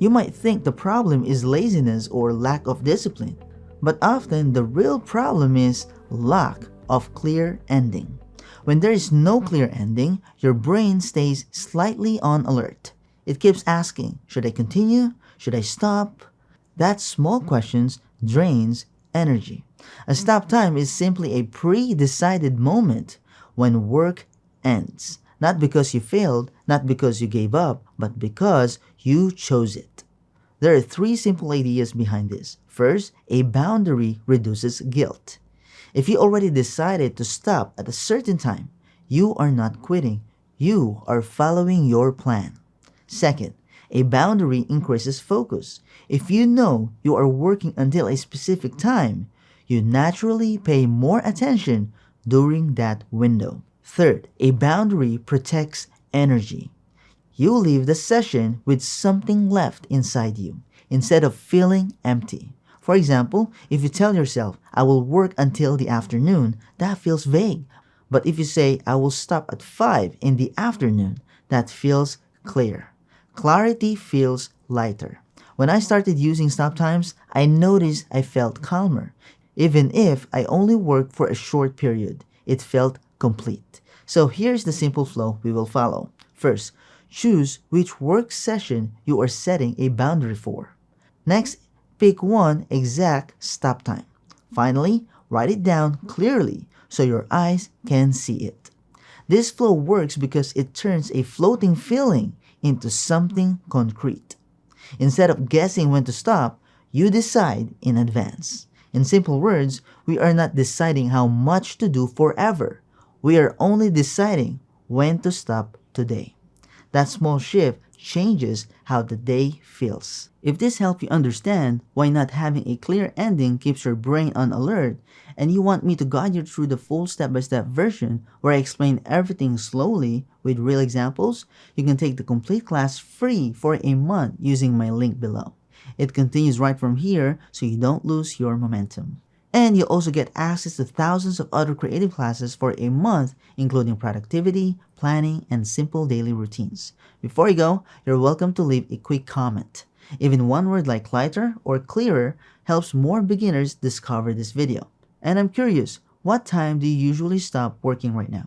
You might think the problem is laziness or lack of discipline, but often the real problem is lack of clear ending. When there is no clear ending, your brain stays slightly on alert. It keeps asking, should I continue? Should I stop? That small questions drains energy. A stop time is simply a pre-decided moment when work ends. Not because you failed, not because you gave up, but because you chose it. There are three simple ideas behind this. First, a boundary reduces guilt. If you already decided to stop at a certain time, you are not quitting. You are following your plan. Second, a boundary increases focus. If you know you are working until a specific time, you naturally pay more attention during that window. Third, a boundary protects energy. You leave the session with something left inside you instead of feeling empty. For example, if you tell yourself, I will work until the afternoon, that feels vague. But if you say, I will stop at 5 in the afternoon, that feels clear. Clarity feels lighter. When I started using stop times, I noticed I felt calmer. Even if I only worked for a short period, it felt complete. So here's the simple flow we will follow. First, choose which work session you are setting a boundary for. Next, pick one exact stop time. Finally, write it down clearly so your eyes can see it. This flow works because it turns a floating feeling into something concrete. Instead of guessing when to stop, you decide in advance. In simple words, we are not deciding how much to do forever. We are only deciding when to stop today. That small shift changes how the day feels. If this helped you understand why not having a clear ending keeps your brain on alert, and you want me to guide you through the full step-by-step version where I explain everything slowly with real examples, you can take the complete class free for a month using my link below. It continues right from here so you don't lose your momentum. And you also get access to thousands of other creative classes for a month, including productivity, planning, and simple daily routines. Before you go, you're welcome to leave a quick comment. Even one word like lighter or clearer helps more beginners discover this video. And I'm curious, what time do you usually stop working right now?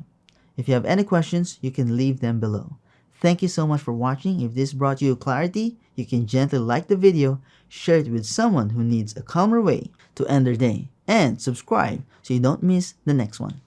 If you have any questions, you can leave them below. Thank you so much for watching. If this brought you clarity, you can gently like the video, share it with someone who needs a calmer way to end their day, and subscribe so you don't miss the next one.